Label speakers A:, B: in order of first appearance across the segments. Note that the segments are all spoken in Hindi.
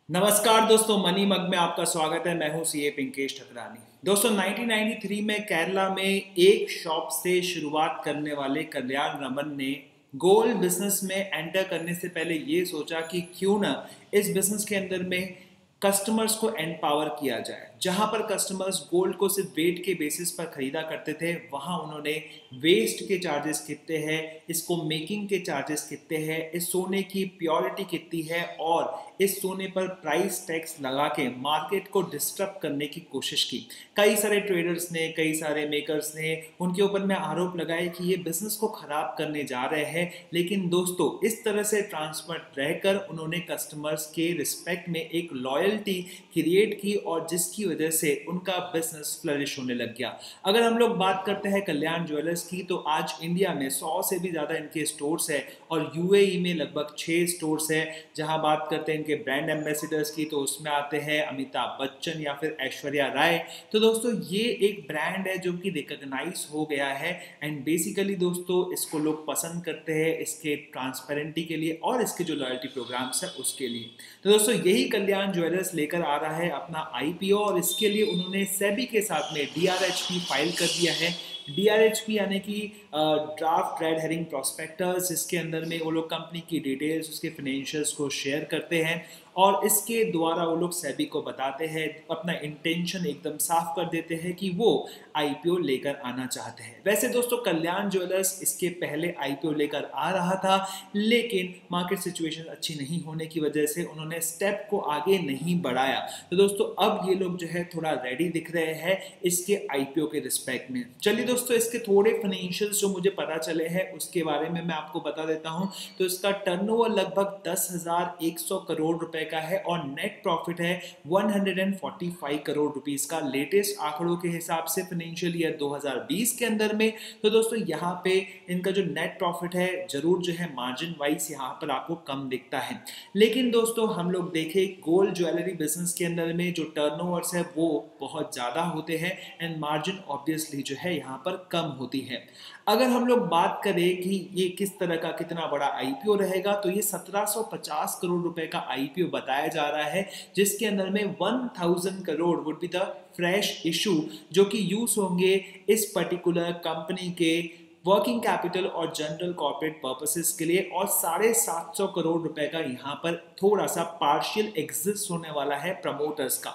A: नमस्कार दोस्तों, मनी मग में आपका स्वागत है। मैं हूं सीए पिंकेश ठकरानी। दोस्तों 1993 में केरला में एक शॉप से शुरुआत करने वाले कल्याण रमन ने गोल्ड बिजनेस में एंटर करने से पहले ये सोचा कि क्यों ना इस बिजनेस के अंदर में कस्टमर्स को एम्पावर किया जाए। जहां पर कस्टमर्स गोल्ड को सिर्फ वेट के बेसिस पर खरीदा करते थे, वहां उन्होंने वेस्ट के चार्जेस कितने हैं, इसको मेकिंग के चार्जेस कितने हैं, इस सोने की प्योरिटी कितनी है और इस सोने पर प्राइस टैक्स लगा के मार्केट को डिस्टर्ब करने की कोशिश की। कई सारे ट्रेडर्स ने, कई सारे मेकर्स ने उनके ऊपर में आरोप लगाए कि ये बिजनेस को खराब करने जा रहे हैं। लेकिन दोस्तों इस तरह से ट्रांसपेरेंट रहकर उन्होंने कस्टमर्स के रिस्पेक्ट में एक लॉयल्टी क्रिएट की और जिसकी वजह से उनका बिजनेस फ्लरिश होने लग गया। अगर हम लोग बात करते हैं कल्याण ज्वेलर्स की, तो आज इंडिया में 100 से भी ज़्यादा इनके स्टोर्स है और यूएई में लगभग 6 स्टोर्स है। जहां बात करते हैं इनके ब्रांड एम्बेसडर्स की, तो उसमें आते हैं अमिताभ बच्चन या फिर ऐश्वर्या राय। तो दोस्तों ये एक ब्रांड है जो कि रिकॉग्नाइज हो गया है एंड बेसिकली दोस्तों इसको लोग पसंद करते हैं इसके ट्रांसपेरेंटी के लिए और इसके जो लॉयल्टी प्रोग्राम्स है उसके लिए। तो दोस्तों यही कल्याण ज्वेलर्स लेकर आ रहा है अपना आईपीओ और इसके लिए उन्होंने सेबी के साथ में डीआरएचपी फाइल कर दिया है। डीआरएचपी यानी कि ड्राफ्ट रेड हेरिंग प्रोस्पेक्टस, जिसके अंदर में वो लोग कंपनी की डिटेल्स, उसके फाइनेंशियल्स को शेयर करते हैं और इसके द्वारा वो लोग सेबी को बताते हैं, अपना इंटेंशन एकदम साफ कर देते हैं कि वो आईपीओ लेकर आना चाहते हैं। वैसे दोस्तों कल्याण ज्वेलर्स इसके पहले आईपीओ लेकर आ रहा था, लेकिन मार्केट सिचुएशन अच्छी नहीं होने की वजह से उन्होंने स्टेप को आगे नहीं बढ़ाया। तो दोस्तों अब ये लोग जो है थोड़ा रेडी दिख रहे हैं इसके आईपीओ के रिस्पेक्ट में। चलिए दोस्तों इसके थोड़े फाइनेंशियल्स जो मुझे पता चले हैं उसके बारे में मैं आपको बता देता हूं। तो इसका टर्नओवर लगभग 10,100 करोड़ रुपए का है और नेट प्रॉफिट है 145 करोड़ रुपीस का लेटेस्ट आंकड़ों के हिसाब से फाइनेंशियल ईयर 2020 के अंदर में। तो दोस्तों यहाँ पे इनका जो नेट प्रॉफिट है जरूर जो है मार्जिन वाइज यहाँ पर आपको कम दिखता है, लेकिन दोस्तों हम लोग देखें गोल्ड ज्वेलरी बिजनेस के अंदर में जो टर्नओवर्स है वो बहुत ज्यादा होते हैं एंड मार्जिन ऑब्वियसली जो है यहाँ पर कम होती है। अगर हम लोग बात करें कि ये किस तरह का कितना बड़ा आईपीओ रहेगा, तो ये 1750 करोड़ रुपए का आईपीओ बताया जा रहा है, जिसके अंदर में 1000 crore would be the fresh issue जो कि यूज होंगे इस पर्टिकुलर कंपनी के वर्किंग कैपिटल और जनरल कॉर्पोरेट पर्पसेस के लिए और 750 करोड़ रुपए का यहाँ पर थोड़ा सा पार्शियल एग्जिस्ट होने वाला है प्रमोटर्स का।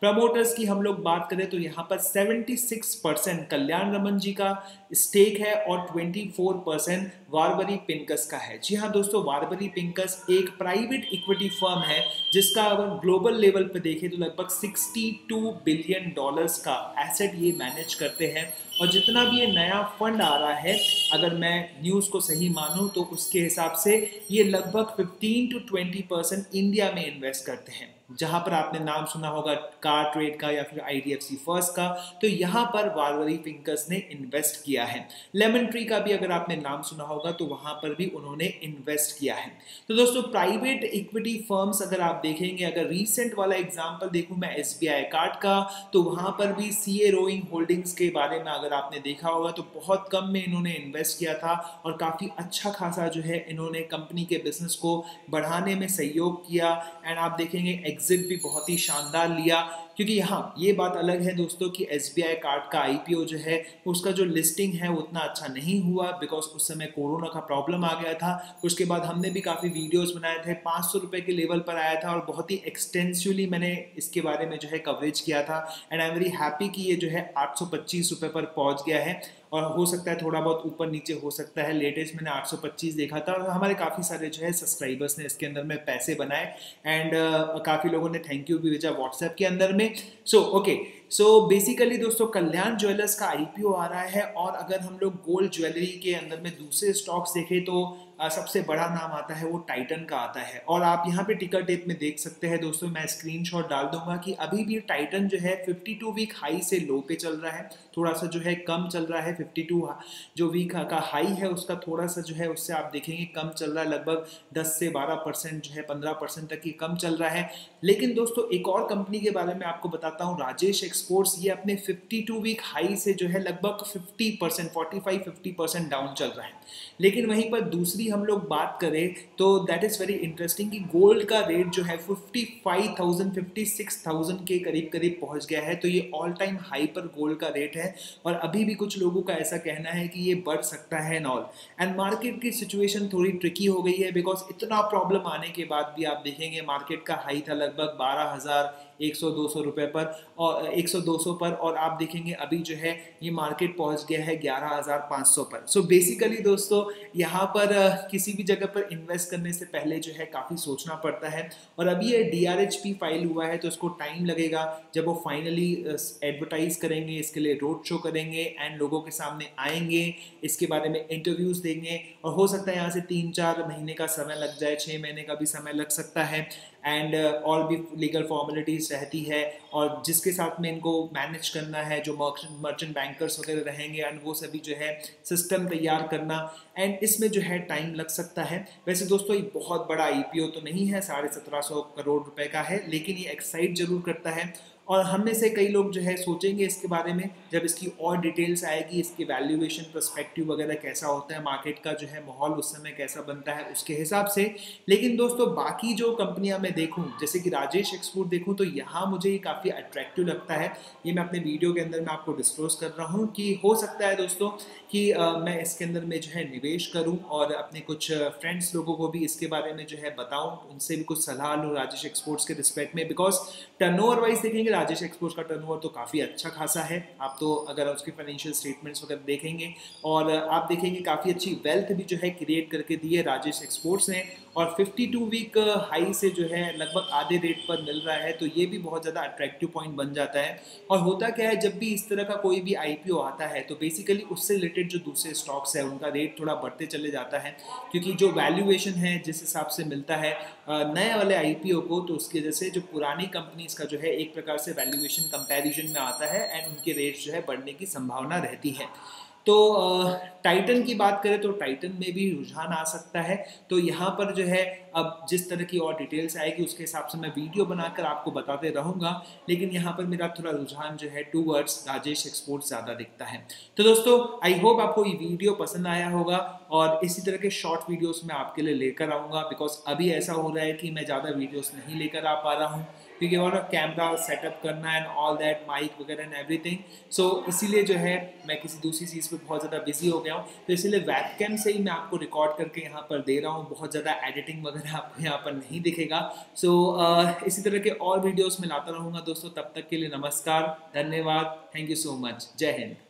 A: प्रमोटर्स की हम लोग बात करें तो यहाँ पर 76% कल्याण रमन जी का स्टेक है और 24% वारबरी पिंकस का है। जी हाँ दोस्तों, वारबरी पिंकस एक प्राइवेट इक्विटी फर्म है जिसका अगर ग्लोबल लेवल पे देखें तो लगभग 62 बिलियन डॉलर्स का एसेट ये मैनेज करते हैं और जितना भी ये नया फंड आ रहा है, अगर मैं न्यूज़ को सही मानूं तो उसके हिसाब से ये लगभग 15 to 20% इंडिया में इन्वेस्ट करते हैं। जहां पर आपने नाम सुना होगा कार ट्रेड का या फिर आईडीएफसी फर्स्ट का, तो यहां पर वारवरी पिंकस ने इन्वेस्ट किया है। लेमन ट्री का भी अगर आपने नाम सुना होगा तो वहां पर भी उन्होंने इन्वेस्ट किया है। तो दोस्तों प्राइवेट इक्विटी फर्म्स अगर आप देखेंगे, अगर रीसेंट वाला एग्जांपल देखूं मैं एसबीआई कार्ड का, तो वहां पर भी सीए रोइंग होल्डिंग्स के बारे में अगर आपने देखा होगा तो बहुत कम में इन्होंने इन्वेस्ट किया था और काफी अच्छा खासा जो है इन्होंने कंपनी के बिजनेस को बढ़ाने में सहयोग किया एंड आप देखेंगे एग्जिट भी बहुत ही शानदार लिया। क्योंकि यहाँ ये बात अलग है दोस्तों कि एसबीआई कार्ड का आईपीओ जो है उसका जो लिस्टिंग है उतना अच्छा नहीं हुआ बिकॉज उस समय कोरोना का प्रॉब्लम आ गया था। उसके बाद हमने भी काफ़ी वीडियोस बनाए थे, 500 रुपये के लेवल पर आया था और बहुत ही एक्सटेंसिवली मैंने इसके बारे में जो है कवरेज किया था and I am very happy कि ये जो है 825 रुपये पर पहुँच गया है और हो सकता है थोड़ा बहुत ऊपर नीचे हो सकता है। लेटेस्ट मैंने 825 देखा था और हमारे काफ़ी सारे जो है सब्सक्राइबर्स ने इसके अंदर में पैसे बनाए एंड काफ़ी लोगों ने थैंक यू भी भेजा व्हाट्सएप के अंदर में। सो बेसिकली दोस्तों कल्याण ज्वेलर्स का आईपीओ आ रहा है और अगर हम लोग गोल्ड ज्वेलरी के अंदर में दूसरे स्टॉक्स देखें तो सबसे बड़ा नाम आता है वो टाइटन का आता है और आप यहाँ पे टिकर टेप में देख सकते हैं दोस्तों, मैं स्क्रीनशॉट डाल दूंगा कि अभी भी टाइटन जो है 52 वीक हाई से लो पे चल रहा है, थोड़ा सा जो है कम चल रहा है। 52 जो वीक का हाई है उसका थोड़ा सा जो है उससे आप देखेंगे कम चल रहा है, लगभग 10 से 12% जो है 15% तक ही कम चल रहा है। लेकिन दोस्तों एक और कंपनी के बारे में आपको बताता हूँ, राजेश एक्सपोर्ट्स, ये अपने 52 वीक हाई से जो है लगभग 50% 45-50% डाउन चल रहा है। लेकिन वहीं पर दूसरी दूसरी हम लोग बात करें तो दैट इज़ वेरी इंटरेस्टिंग कि गोल्ड का रेट जो है 55,000 56,000 के करीब करीब पहुंच गया है। तो ये ऑल टाइम हाई पर गोल्ड का रेट है और अभी भी कुछ लोगों का ऐसा कहना है कि ये बढ़ सकता है एंड ऑल। एंड मार्केट की सिचुएशन थोड़ी ट्रिकी हो गई है बिकॉज इतना प्रॉब्लम आने के बाद भी आप देखेंगे मार्केट का हाई था लगभग 12,100-200 रुपए पर और 100-200 पर, और आप देखेंगे अभी जो है ये मार्केट पहुंच गया है 11,500 पर। सो बेसिकली दोस्तों यहाँ पर किसी भी जगह पर इन्वेस्ट करने से पहले जो है काफ़ी सोचना पड़ता है। और अभी ये DRHP फाइल हुआ है तो इसको टाइम लगेगा जब वो फाइनली एडवर्टाइज करेंगे, इसके लिए रोड शो करेंगे एंड लोगों के सामने आएंगे, इसके बारे में इंटरव्यूज देंगे और हो सकता है यहाँ से 3-4 महीने का समय लग जाए, 6 महीने का भी समय लग सकता है। एंड और भी लीगल फॉर्मेलिटीज रहती है और जिसके साथ में इनको मैनेज करना है, जो मर्चेंट बैंकर्स वगैरह रहेंगे एंड वो सभी जो है सिस्टम तैयार करना, एंड इसमें जो है टाइम लग सकता है। वैसे दोस्तों ये बहुत बड़ा IPO तो नहीं है, 1750 करोड़ रुपए का है, लेकिन ये एक्साइट जरूर करता है और हम में से कई लोग जो है सोचेंगे इसके बारे में जब इसकी और डिटेल्स आएगी, इसकी वैल्यूएशन पर्सपेक्टिव वगैरह कैसा होता है, मार्केट का जो है माहौल उस समय कैसा बनता है उसके हिसाब से। लेकिन दोस्तों बाकी जो कंपनियां मैं देखूं जैसे कि राजेश एक्सपोर्ट देखूं तो यहाँ मुझे ये काफ़ी अट्रैक्टिव लगता है। ये मैं अपने वीडियो के अंदर मैं आपको डिस्क्लोज कर रहा हूँ कि हो सकता है दोस्तों कि मैं इसके अंदर में जो है निवेश करूँ और अपने कुछ फ्रेंड्स लोगों को भी इसके बारे में जो है बताऊँ, उनसे भी कुछ सलाह लूँ राजेश एक्सपोर्ट्स के रिस्पेक्ट में। बिकॉज टर्नओवर वाइज देखेंगे राजेश एक्सपोर्ट्स का टर्नओवर तो काफ़ी अच्छा खासा है। आप तो अगर उसके फाइनेंशियल स्टेटमेंट्स वगैरह देखेंगे और आप देखेंगे काफ़ी अच्छी वेल्थ भी जो है क्रिएट करके दी है राजेश एक्सपोर्ट्स ने, और 52 वीक हाई से जो है लगभग आधे रेट पर मिल रहा है, तो ये भी बहुत ज़्यादा अट्रैक्टिव पॉइंट बन जाता है। और होता क्या है जब भी इस तरह का कोई भी IPO आता है तो बेसिकली उससे रिलेटेड जो दूसरे स्टॉक्स है उनका रेट थोड़ा बढ़ते चले जाता है, क्योंकि जो वैल्यूएशन है जिस हिसाब से मिलता है नए वाले IPO को, तो उसकी वजह से जो पुरानी कंपनीज का जो है एक प्रकार से वैल्यूएशन कंपैरिजन में आता है एंड उनके रेट्स जो है बढ़ने की संभावना रहती है। तो टाइटन की बात करें तो टाइटन में भी रुझान आ सकता है। तो यहाँ पर जो है अब जिस तरह की और डिटेल्स आएगी उसके हिसाब से मैं वीडियो बनाकर आपको बताते रहूँगा, लेकिन यहाँ पर मेरा थोड़ा रुझान जो है टूवर्ड्स राजेश एक्सपोर्ट ज़्यादा दिखता है। तो दोस्तों आई होप आपको ये वीडियो पसंद आया होगा और इसी तरह के शॉर्ट वीडियोस मैं आपके लिए लेकर आऊँगा। बिकॉज अभी ऐसा हो रहा है कि मैं ज़्यादा वीडियोस नहीं लेकर आ पा रहा हूँ क्योंकि और कैमरा सेटअप करना एंड ऑल दैट, माइक वगैरह एंड एवरीथिंग। सो इसीलिए जो है मैं किसी दूसरी चीज़ पे बहुत ज़्यादा बिजी हो गया हूँ, तो इसीलिए वेबकैम से ही मैं आपको रिकॉर्ड करके यहाँ पर दे रहा हूँ। बहुत ज़्यादा एडिटिंग वगैरह आपको यहाँ पर नहीं दिखेगा। सो इसी तरह के और वीडियोस में लाता रहूँगा दोस्तों। तब तक के लिए नमस्कार, धन्यवाद, थैंक यू सो मच, जय हिंद।